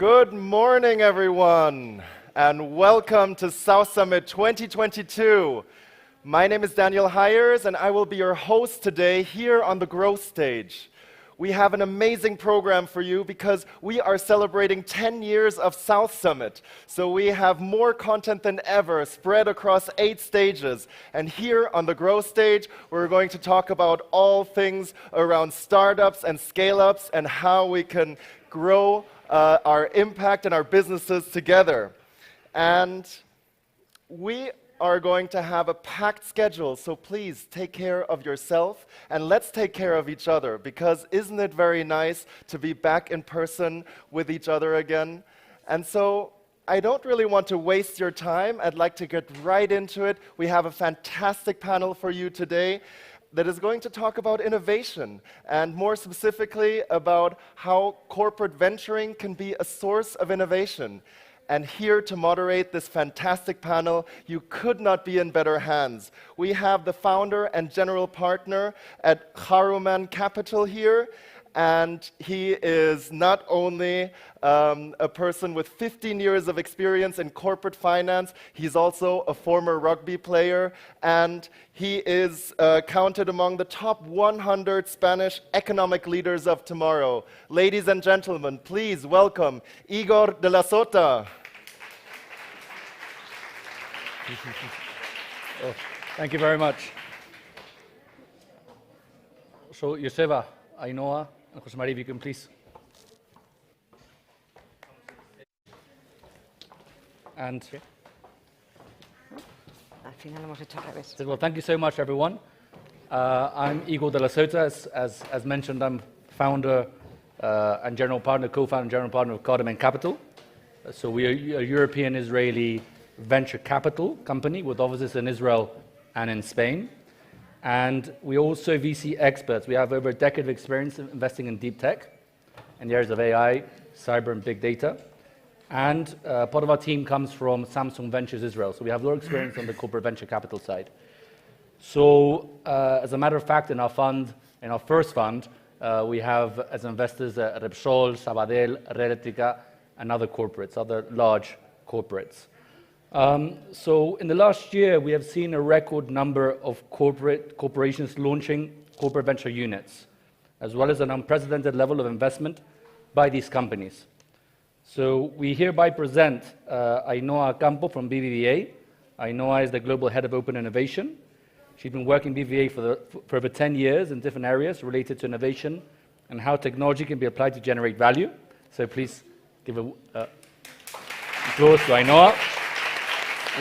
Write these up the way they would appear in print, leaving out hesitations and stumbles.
Good morning, everyone, and welcome to South Summit 2022. My name is Daniel Hires, and I will be your host today here on the Growth Stage. We have an amazing program for you because we are celebrating 10 years of South Summit. So we have more content than ever spread across 8 stages. And here on the Growth Stage, we're going to talk about all things around startups and scale-ups and how we can grow our impact and our businesses together. And we are going to have a packed schedule, so please take care of yourself and let's take care of each other, because isn't it very nice to be back in person with each other again? And so I don't really want to waste your time. I'd like to get right into it. We have a fantastic panel for you today that is going to talk about innovation, and more specifically about how corporate venturing can be a source of innovation. And here to moderate this fantastic panel, you could not be in better hands. We have the founder and general partner at Haruman Capital here, and he is not only a person with 15 years of experience in corporate finance, he's also a former rugby player, and he is counted among the top 100 Spanish economic leaders of tomorrow. Ladies and gentlemen, please welcome Igor de la Sota. Oh, thank you very much. So, Joseba, Ainhoa, and José María, if you can please. And well, thank you so much, everyone. I'm Igor de la Sota. As mentioned, I'm founder and general partner, co-founder and general partner of Cardamom Capital. So we are a European-Israeli venture capital company with offices in Israel and in Spain. And we're also VC experts. We have over a decade of experience investing in deep tech in the areas of AI, cyber, and big data. And part of our team comes from Samsung Ventures Israel. So we have a lot of experience on the corporate venture capital side. So as a matter of fact, in our first fund, we have as investors Repsol, Sabadell, Red and other corporates, other large corporates. So in the last year, we have seen a record number of corporations launching corporate venture units, as well as an unprecedented level of investment by these companies. So we hereby present Ainhoa Campo from BBVA. Ainhoa is the global head of open innovation. She's been working in BBVA for over 10 years in different areas related to innovation and how technology can be applied to generate value. So please give a applause to Ainhoa.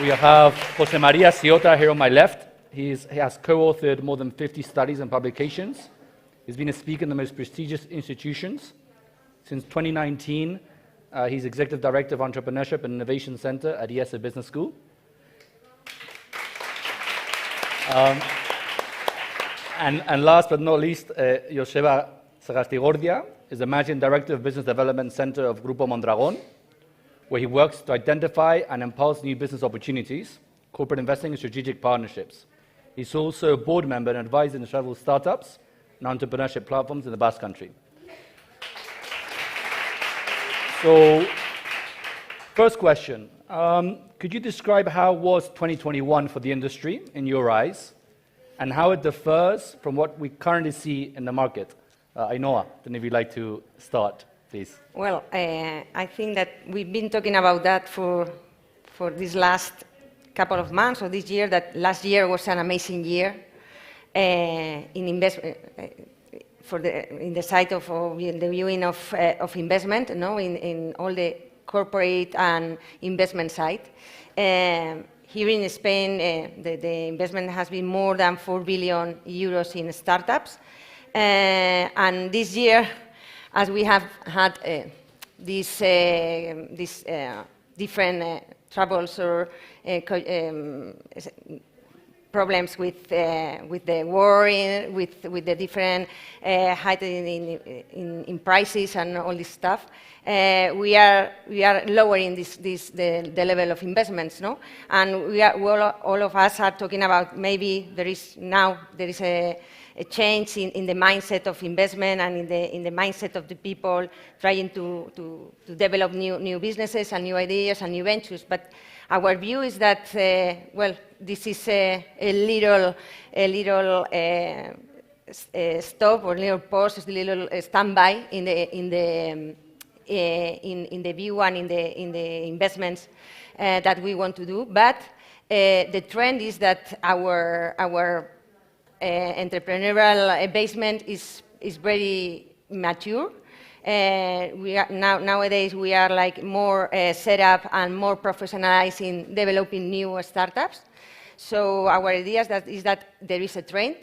We have José María Ciota here on my left. He has co-authored more than 50 studies and publications. He's been a speaker in the most prestigious institutions. Since 2019, he's Executive Director of Entrepreneurship and Innovation Center at IESE Business School. And last but not least, Joseba Sagastigordia is the Managing Director of Business Development Center of Grupo Mondragón, where he works to identify and impulse new business opportunities, corporate investing, and strategic partnerships. He's also a board member and advisor in several startups and entrepreneurship platforms in the Basque Country. So, first question, could you describe how was 2021 for the industry in your eyes, and how it differs from what we currently see in the market? Ainhoa, then if you'd like to start, please. Well, I think that we've been talking about that for this last couple of months, or this year, that last year was an amazing year in investment, in the side of the viewing of investment, in all the corporate and investment side. Here in Spain, the investment has been more than 4 billion euros in startups. And this year, as we have had these different troubles or problems with the war, with the different height in prices and all this stuff, we are lowering the level of investments, no? And all of us are talking about maybe there is a change in the mindset of investment and in the mindset of the people trying to develop new businesses and new ideas and new ventures. But our view is that, well, this is a little stop or little pause, a little standby in the view and in the investments that we want to do. But the trend is that our entrepreneurial basement is very mature. Nowadays we are like more set up and more professionalized in developing new startups. So our idea is that there is a trend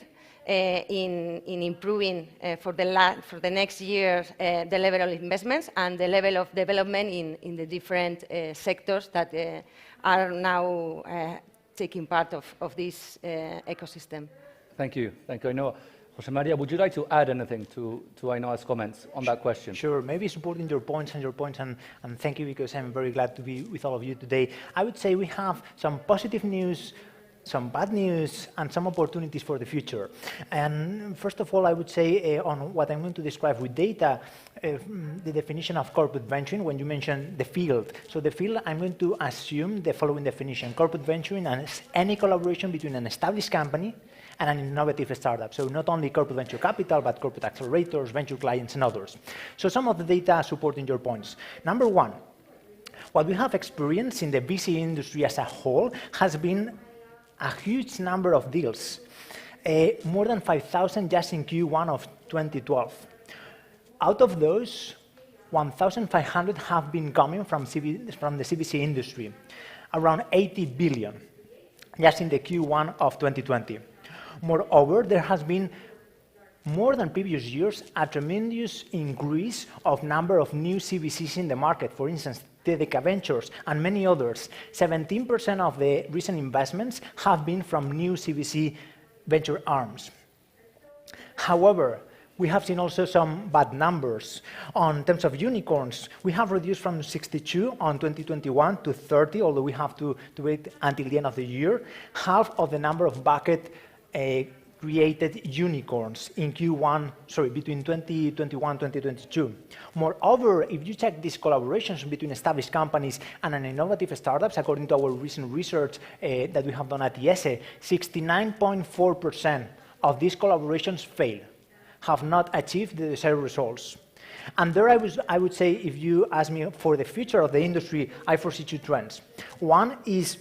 in improving for the next year the level of investments and the level of development in the different sectors that are now taking part of this ecosystem. Thank you. Thank you, Ainhoa. Jose Maria, would you like to add anything to Ainhoa's comments on that question? Sure, maybe supporting your points, and thank you, because I'm very glad to be with all of you today. I would say we have some positive news, some bad news, and some opportunities for the future. And first of all, I would say on what I'm going to describe with data, the definition of corporate venturing, when you mention the field. So the field, I'm going to assume the following definition: corporate venturing and any collaboration between an established company and an innovative startup. So not only corporate venture capital, but corporate accelerators, venture clients, and others. So some of the data supporting your points. Number one, what we have experienced in the VC industry as a whole has been a huge number of deals, more than 5,000 just in Q1 of 2012. Out of those, 1,500 have been coming from the CVC industry, around 80 billion, just in the Q1 of 2020. Moreover, there has been, more than previous years, a tremendous increase of number of new CVCs in the market. For instance, Tedeca Ventures and many others. 17% of the recent investments have been from new CVC venture arms. However, we have seen also some bad numbers. On terms of unicorns, we have reduced from 62 on 2021 to 30, although we have to wait until the end of the year. Half of the number of bucket created unicorns in Q1, between 2021 and 2022. Moreover, if you check these collaborations between established companies and an innovative startups, according to our recent research that we have done at IESE, 69.4% of these collaborations fail, have not achieved the desired results. And there I would say, if you ask me for the future of the industry, I foresee two trends. One is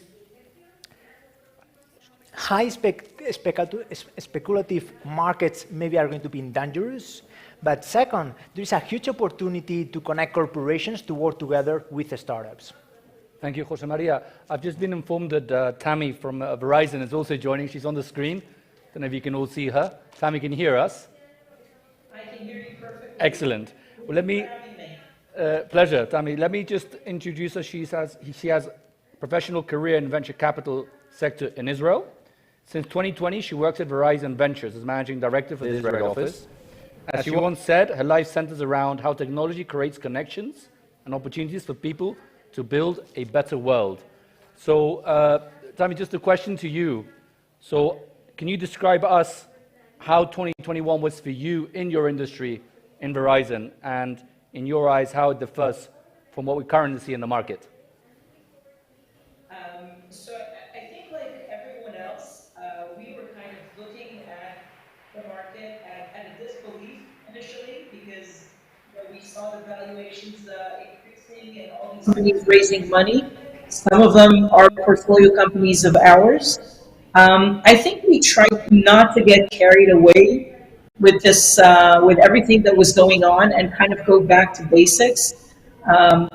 high speculative markets maybe are going to be dangerous, but second, there is a huge opportunity to connect corporations to work together with the startups. Thank you, Jose Maria. I've just been informed that Tammy from Verizon is also joining. She's on the screen. Don't know if you can all see her. Tammy, can you hear us? I can hear you perfectly. Excellent. Well, let me... pleasure, Tammy. Let me just introduce her. She has a professional career in venture capital sector in Israel. Since 2020, she works at Verizon Ventures as managing director for the Israel office. As she once said, her life centers around how technology creates connections and opportunities for people to build a better world. So, Tammy, just a question to you. So, can you describe us how 2021 was for you in your industry in Verizon, and in your eyes, how it differs from what we currently see in the market? So I think, like everyone else, we were kind of looking at the market at a disbelief initially, because we saw the valuations increasing and all these companies raising money. Some of them are portfolio companies of ours. I think we tried not to get carried away with this, with everything that was going on, and kind of go back to basics.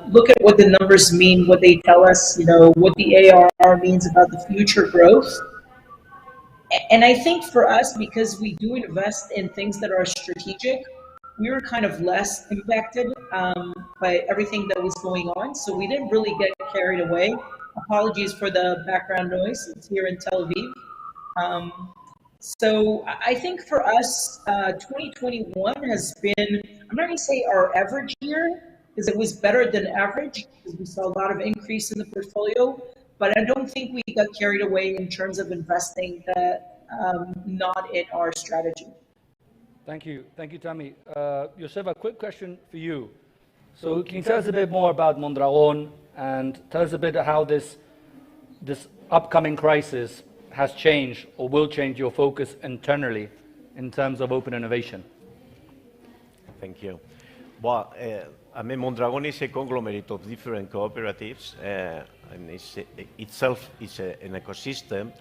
Look at what the numbers mean, what they tell us, what the ARR means about the future growth. And I think for us, because we do invest in things that are strategic, we were kind of less impacted by everything that was going on. So we didn't really get carried away. Apologies for the background noise. It's here in Tel Aviv. So I think for us, 2021 has been, I'm not going to say our average year, because it was better than average, because we saw a lot of increase in the portfolio, but I don't think we got carried away in terms of investing that not in our strategy. Thank you, Tammy. Josef, a quick question for you. So can you tell us a bit more about Mondragon and tell us a bit how this upcoming crisis has changed or will change your focus internally in terms of open innovation? Thank you. Well, I mean, Mondragon is a conglomerate of different cooperatives, and itself is an ecosystem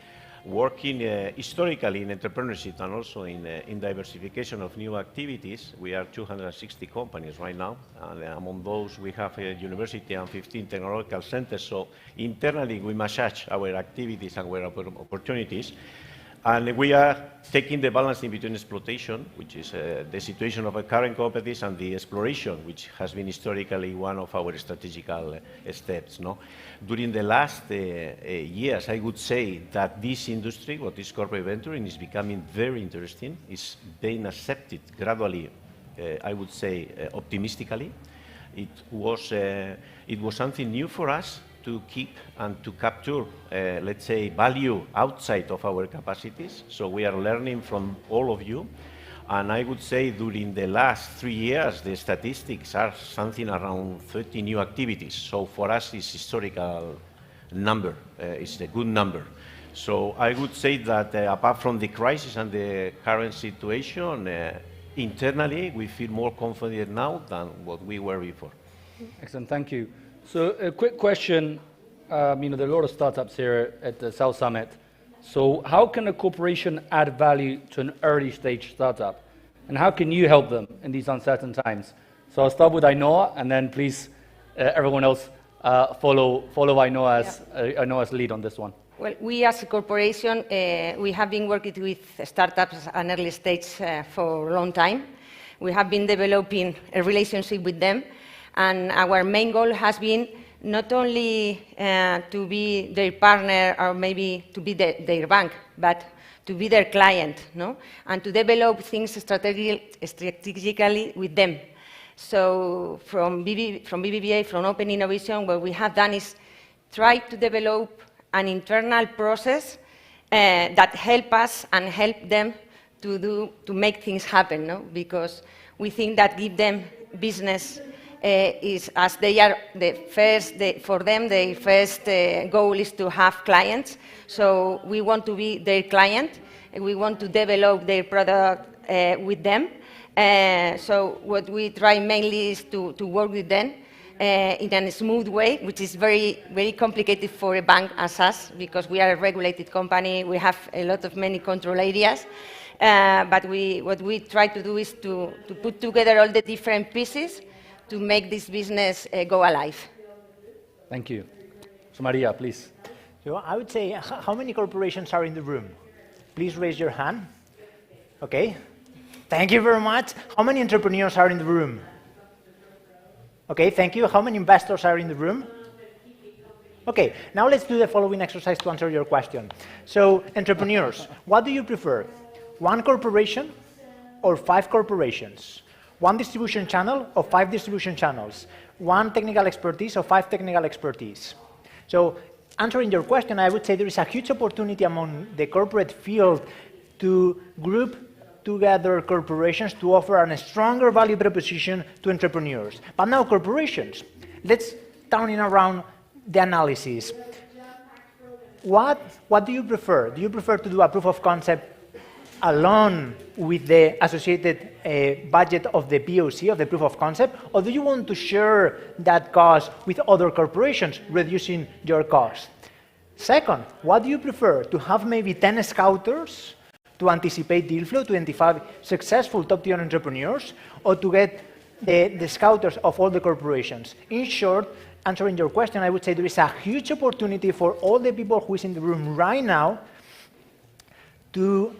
working historically in entrepreneurship and also in diversification of new activities. We are 260 companies right now, and among those we have a university and 15 technological centers. So internally we massage our activities and our opportunities. And we are taking the balance in between exploitation, which is the situation of our current cooperatives, and the exploration, which has been historically one of our strategical steps. No? During the last years, I would say that this industry, what is corporate venturing, is becoming very interesting. It's being accepted gradually, I would say, optimistically. It was something new for us to keep and to capture, let's say, value outside of our capacities. So we are learning from all of you. And I would say during the last 3 years, the statistics are something around 30 new activities. So for us, it's historical number. It's a good number. So I would say that apart from the crisis and the current situation, internally, we feel more confident now than what we were before. Excellent, thank you. So a quick question, there are a lot of startups here at the South Summit. So how can a corporation add value to an early stage startup? And how can you help them in these uncertain times? So I'll start with Ainhoa, and then please, everyone else, follow Ainhoa's lead on this one. Well, we as a corporation, we have been working with startups and early stage for a long time. We have been developing a relationship with them. And our main goal has been not only to be their partner or maybe to be their bank, but to be their client, no? And to develop things strategically with them. So from BBVA, from Open Innovation, what we have done is try to develop an internal process that help us and help them to make things happen, no? Because we think that give them business is, as they are the first, for them, the first goal is to have clients. So we want to be their client, and we want to develop their product with them. So what we try mainly is to work with them in a smooth way, which is very, very complicated for a bank as us, because we are a regulated company, we have a lot of many control areas. But what we try to do is to put together all the different pieces to make this business go alive. Thank you. So Maria, please. So I would say, how many corporations are in the room? Please raise your hand. Okay. Thank you very much. How many entrepreneurs are in the room? Okay, thank you. How many investors are in the room? Okay, now let's do the following exercise to answer your question. So, entrepreneurs, what do you prefer? 1 corporation or 5 corporations? 1 distribution channel or 5 distribution channels? 1 technical expertise or 5 technical expertise? So, answering your question, I would say there is a huge opportunity among the corporate field to group together corporations to offer a stronger value proposition to entrepreneurs. But now corporations, let's turn it around the analysis. What do you prefer? Do you prefer to do a proof of concept alone with the associated budget of the POC, of the proof of concept, or do you want to share that cost with other corporations, reducing your cost? Second, what do you prefer? To have maybe 10 scouters to anticipate deal flow, to identify successful top-tier entrepreneurs, or to get the scouters of all the corporations? In short, answering your question, I would say there is a huge opportunity for all the people who is in the room right now to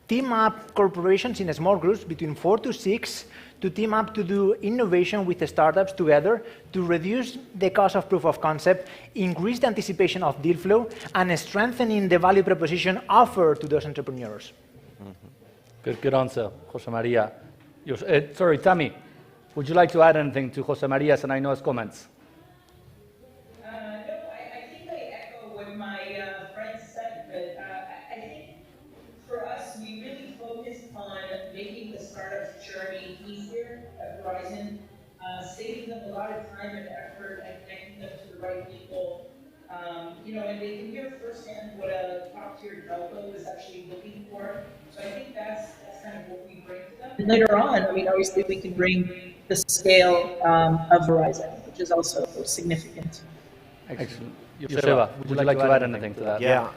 team up corporations in small groups between 4 to 6 to team up to do innovation with the startups together to reduce the cost of proof of concept, increase the anticipation of deal flow, and strengthening the value proposition offered to those entrepreneurs. Good answer, Jose Maria. Sorry, Tammy, would you like to add anything to Jose Maria's and Ainhoa's comments? No, I think I echo what my friend said, but I think for us, we really focused on making the startup's journey easier at Verizon, saving them a lot of time and effort and connecting them to the right people. And they can hear firsthand what a top-tier telco is actually looking for. So I think that's kind of what we bring to them. And later on, obviously we can bring the scale of Verizon, which is also significant. Excellent. Joseba, would you like to add anything to that? Yeah.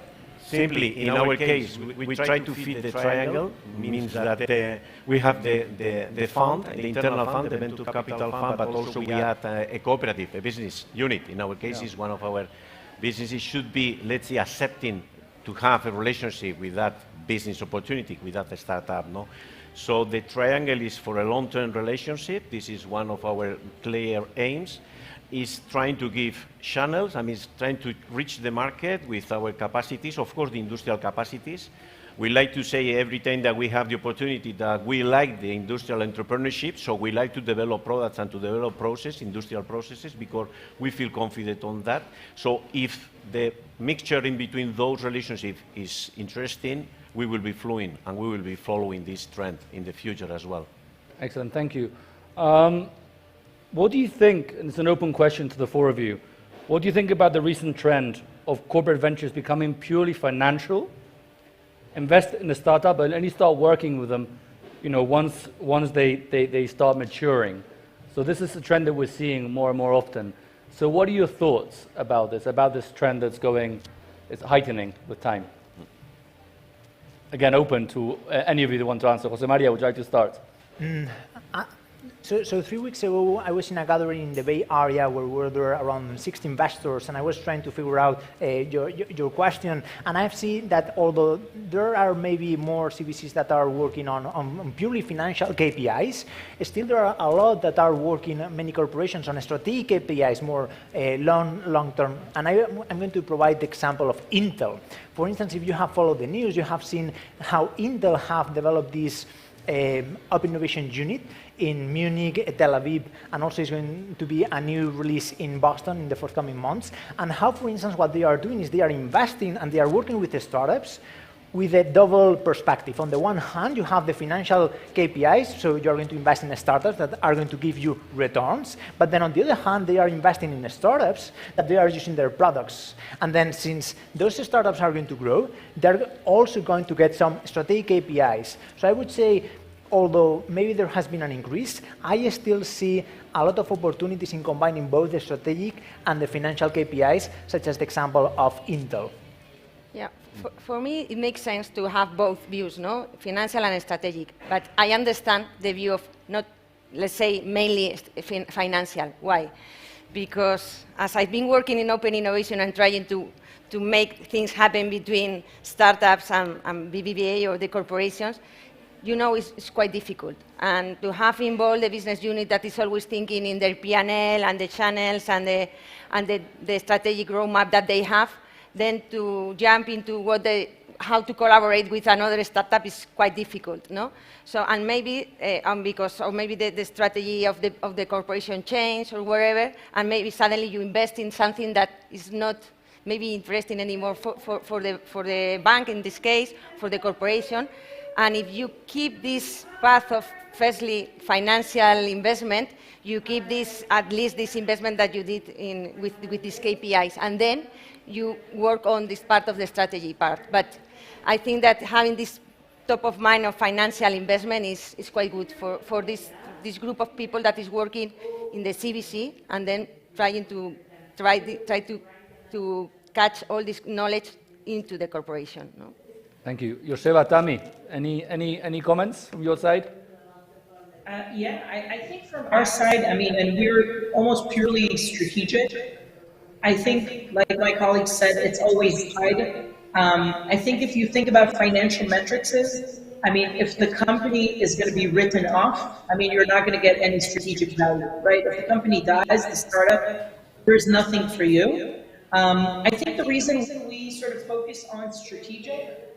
Simply, in our case, we try to fit the triangle, means that we have the fund, the internal fund, the venture capital fund, but also we add a cooperative, a business unit. In our case, is one of our businesses should be, let's say, accepting to have a relationship with that business opportunity, with that startup, no? So the triangle is for a long-term relationship. This is one of our clear aims, is trying to give channels, trying to reach the market with our capacities, of course, the industrial capacities. We like to say every time that we have the opportunity that we like the industrial entrepreneurship, so we like to develop products and to develop industrial processes, because we feel confident on that. So if the mixture in between those relationships is interesting, we will be fluent and we will be following this trend in the future as well. Excellent, thank you. What do you think, and it's an open question to the four of you, what do you think about the recent trend of corporate ventures becoming purely financial, invest in a startup and only start working with them, once they start maturing? So this is a trend that we're seeing more and more often. So what are your thoughts about this trend that's it's heightening with time? Again, open to any of you that want to answer. Jose Maria, would you like to start? So 3 weeks ago, I was in a gathering in the Bay Area where there were around 60 investors, and I was trying to figure out your question. And I've seen that although there are maybe more CVCs that are working on purely financial KPIs, still there are a lot that are working, many corporations, on strategic KPIs, more long-term. And I'm going to provide the example of Intel. For instance, if you have followed the news, you have seen how Intel have developed this Open Innovation Unit in Munich, Tel Aviv, and also is going to be a new release in Boston in the forthcoming months. And how, for instance, what they are doing is they are investing and they are working with the startups with a double perspective. On the one hand, you have the financial KPIs, so you're going to invest in startups that are going to give you returns, but then on the other hand, they are investing in startups that they are using their products. And then since those startups are going to grow, they're also going to get some strategic KPIs. So I would say, although maybe there has been an increase, I still see a lot of opportunities in combining both the strategic and the financial KPIs, such as the example of Intel. Yeah, for me, it makes sense to have both views, no? Financial and strategic. But I understand the view of not, let's say, mainly financial. Why? Because as I've been working in open innovation and trying to make things happen between startups and BBVA or the corporations, it's quite difficult. And to have involved the business unit that is always thinking in their P&L and the channels and the strategic roadmap that they have, then to jump into how to collaborate with another startup is quite difficult, no? So, and maybe maybe the strategy of the corporation changed or wherever, and maybe suddenly you invest in something that is not maybe interesting anymore for the bank in this case, for the corporation. And if you keep this path of firstly financial investment, you keep at least this investment that you did with these KPIs, and then you work on this part of the strategy part. But I think that having this top of mind of financial investment is quite good for this group of people that is working in the CVC and then trying to try to catch all this knowledge into the corporation. No? Thank you. Joseba, Tammy, any comments from your side? I think from our side, and we're almost purely strategic. I think, like my colleague said, it's always tied. I think if you think about financial metrics, I mean, if the company is going to be written off, I mean, you're not going to get any strategic value, right? If the company dies, the startup, there's nothing for you. I think the reason we sort of focus on strategic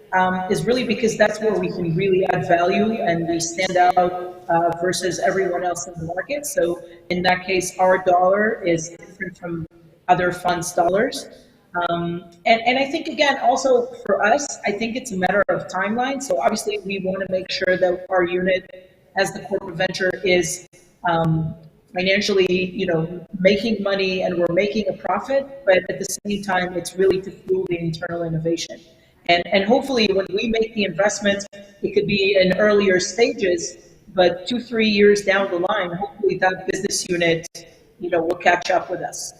is really because that's where we can really add value and we stand out versus everyone else in the market. So in that case, our dollar is different from other funds' dollars. And I think, again, also for us, I think it's a matter of timeline. So obviously, we want to make sure that our unit, as the corporate venture, is financially, making money and we're making a profit. But at the same time, it's really to fuel the internal innovation. And hopefully, when we make the investments, it could be in earlier stages, but 2-3 years down the line, hopefully that business unit, will catch up with us.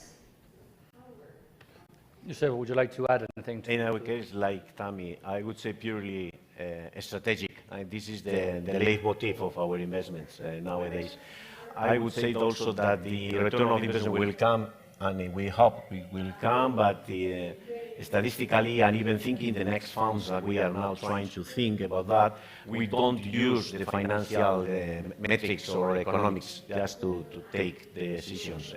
Yusef, would you like to add anything? In our case, like Tammy, I would say purely strategic. This is the leitmotif of our investments nowadays. I would say also that the return of investment will come, and we hope it will come, but statistically and even thinking the next funds that we are now trying to think about that, we don't use the financial metrics or economics just to take the decisions.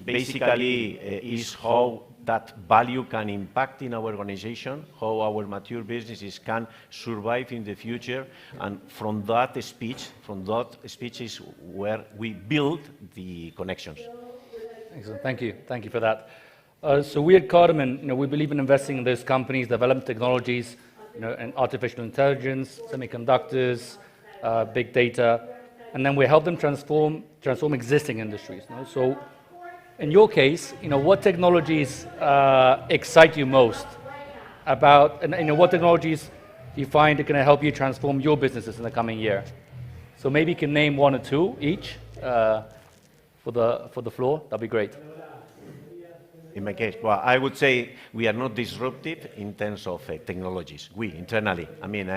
Basically, is how that value can impact in our organization, how our mature businesses can survive in the future, and from that speech is where we build the connections. Excellent. Thank you for that. So we at Cardamom, we believe in investing in those companies, develop technologies, in artificial intelligence, semiconductors, big data, and then we help them transform existing industries. So in your case, what technologies excite you most about, and what technologies do you find are going to help you transform your businesses in the coming year? So maybe you can name one or two each for the floor. That'd be great. In my case, well, I would say we are not disruptive in terms of technologies. We, internally. I mean,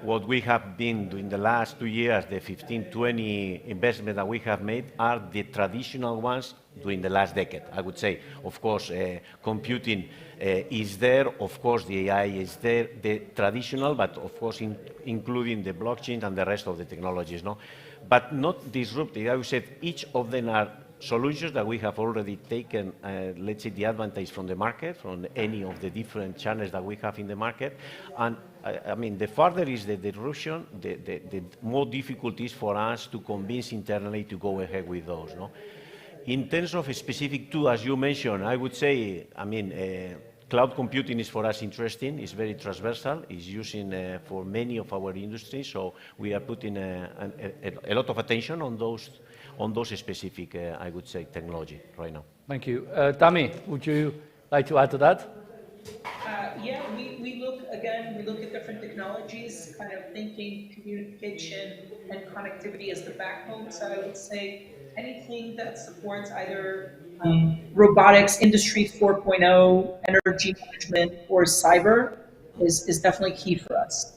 what we have been doing the last 2 years, the 15-20 investments that we have made are the traditional ones during the last decade, I would say. Of course, computing is there. Of course, the AI is there, the traditional, but of course, including the blockchain and the rest of the technologies, But not disruptive. I would say each of them are solutions that we have already taken, let's say, the advantage from the market, from any of the different channels that we have in the market. And I mean, the further is the disruption, the more difficult it is for us to convince internally to go ahead with those. In terms of a specific tool, as you mentioned, I would say, I mean, cloud computing is for us interesting. It's very transversal. It's using for many of our industries. So we are putting a lot of attention on those specific, I would say, technology right now. Thank you. Tammy, would you like to add to that? Yeah, we look at different technologies, kind of thinking communication and connectivity as the backbone. So I would say anything that supports either robotics, industry 4.0, energy management, or cyber is definitely key for us.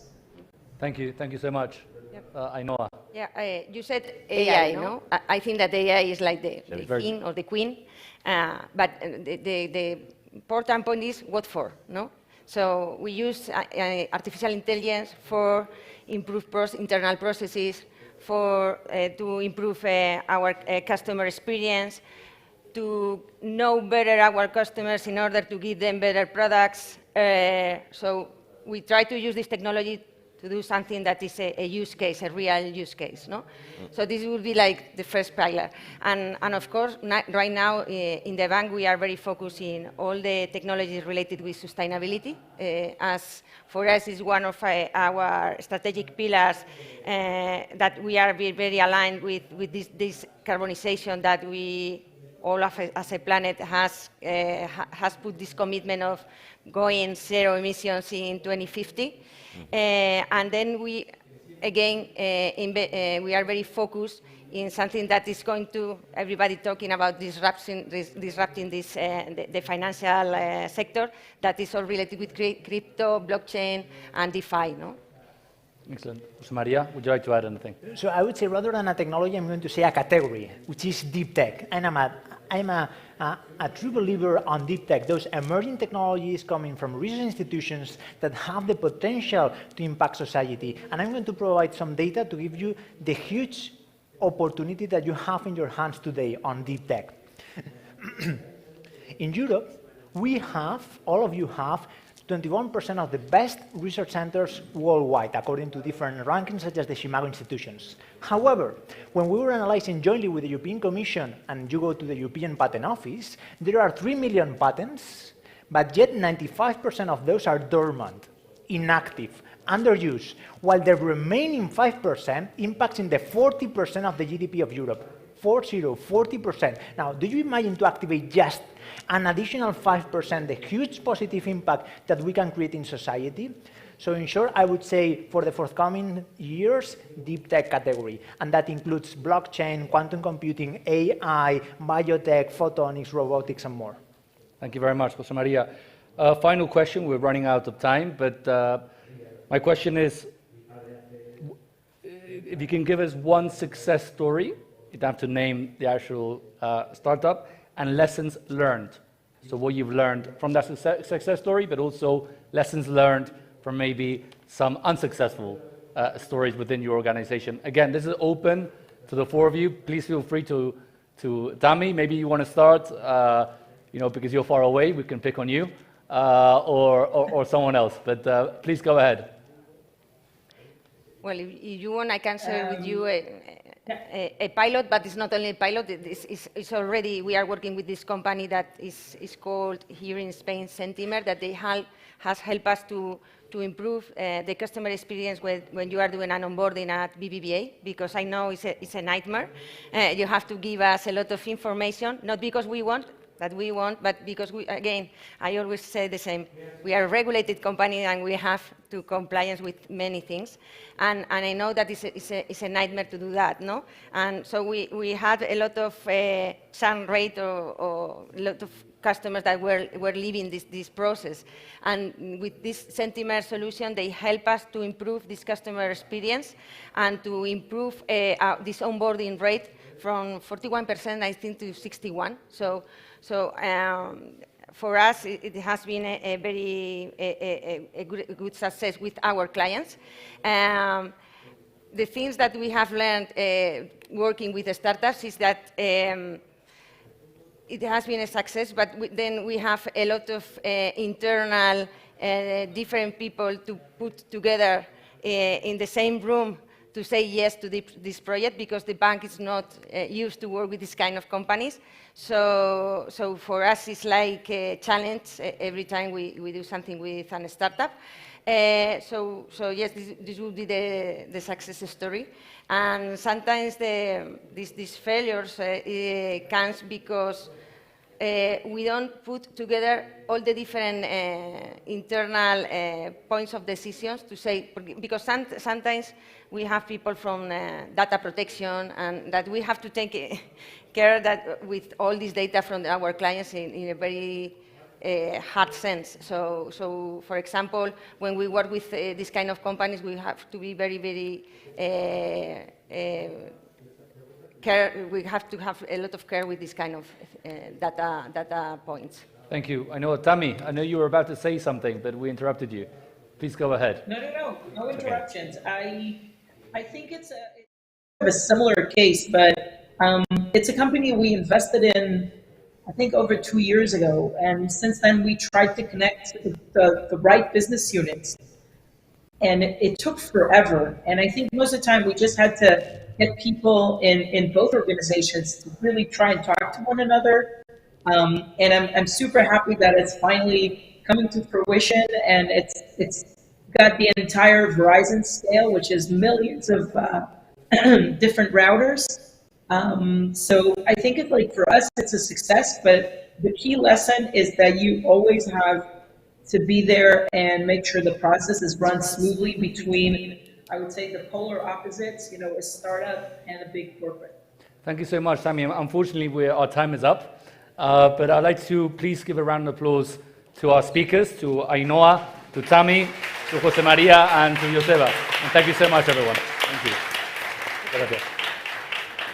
Thank you so much. Yep. Ainhoa. Yeah, you said AI, no? I think that AI is like the king or the queen, but the important point is what for, no? So we use artificial intelligence for improve internal processes, to improve our customer experience, to know better our customers in order to give them better products. So we try to use this technology to do something that is a use case, a real use case, no? So this would be like the first pillar. And of course, right now in the bank, we are very focused in all the technologies related with sustainability, as for us is one of our strategic pillars that we are very aligned with this carbonization that we all of as a planet has put this commitment of going zero emissions in 2050. And then we, again, we are very focused in something that is going to, everybody talking about disrupting this, the financial sector, that is all related with crypto, blockchain, and DeFi, no? Excellent. José María, would you like to add anything? So I would say rather than a technology, I'm going to say a category, which is deep tech. And I'm a true believer on deep tech, those emerging technologies coming from research institutions that have the potential to impact society. And I'm going to provide some data to give you the huge opportunity that you have in your hands today on deep tech. In Europe, we have, all of you have, 21% of the best research centers worldwide, according to different rankings such as the Chicago institutions. However, when we were analyzing jointly with the European Commission, and you go to the European Patent Office, there are 3 million patents, but yet 95% of those are dormant, inactive, underused, while the remaining 5% impacts in the 40% of the GDP of Europe. 40%. Now, do you imagine to activate just an additional 5%, the huge positive impact that we can create in society? So in short, I would say for the forthcoming years, deep tech category, and that includes blockchain, quantum computing, AI, biotech, photonics, robotics, and more. Thank you very much, Jose Maria. Final question, we're running out of time, but my question is, if you can give us one success story, you'd have to name the actual startup, and lessons learned. So what you've learned from that success story, but also lessons learned from maybe some unsuccessful stories within your organization. Again, this is open to the four of you. Please feel free to Tammy, maybe you want to start, because you're far away, we can pick on you, or someone else, but please go ahead. Well, if you want, I can share with you a pilot, but it's not only a pilot. It's already, we are working with this company that is called here in Spain, Centimer, that they has helped us to improve the customer experience when you are doing an onboarding at BBVA, because I know it's a nightmare. You have to give us a lot of information, not because we want, but because again, I always say the same. We are a regulated company and we have to compliance with many things. And I know that it's a nightmare to do that, no? And so we had a lot of churn rate or a lot of customers that were leaving this process. And with this Centimer solution, they help us to improve this customer experience and to improve this onboarding rate from 41%, I think, to 61%. So for us, it has been a very good success with our clients. The things that we have learned working with the startups is that it has been a success, but then we have a lot of internal different people to put together in the same room to say yes to this project, because the bank is not used to work with this kind of companies. So for us, it's like a challenge every time we do something with a startup. So yes, this will be the success story. And sometimes these failures comes because we don't put together all the different internal points of decisions to say, because sometimes we have people from data protection, and that we have to take care that with all this data from our clients in a very hard sense. So for example, when we work with this kind of companies, we have to be very, very we have to have a lot of care with this kind of data points. Thank you. I know, Tammy, I know you were about to say something, but we interrupted you. Please go ahead. No interruptions. I think it's a similar case, but it's a company we invested in, I think, over 2 years ago. And since then, we tried to connect the right business units. And it took forever. And I think most of the time, we just had to get people in both organizations to really try and talk to one another. And I'm super happy that it's finally coming to fruition, and it's got the entire Verizon scale, which is millions of different routers. So I think it's like, for us, it's a success, but the key lesson is that you always have to be there and make sure the process is run smoothly between, I would say, the polar opposites, a startup and a big corporate. Thank you so much, Tammy. Unfortunately, our time is up, but I'd like to please give a round of applause to our speakers, to Ainhoa, to Tammy, to Jose Maria, and to Joseba. And thank you so much, everyone. Thank you. Gracias.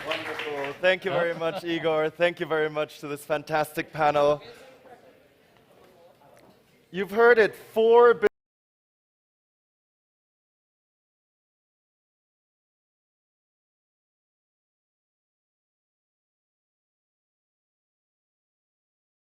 Wonderful. Thank you very much, Igor. Thank you very much to this fantastic panel. You've heard it, 4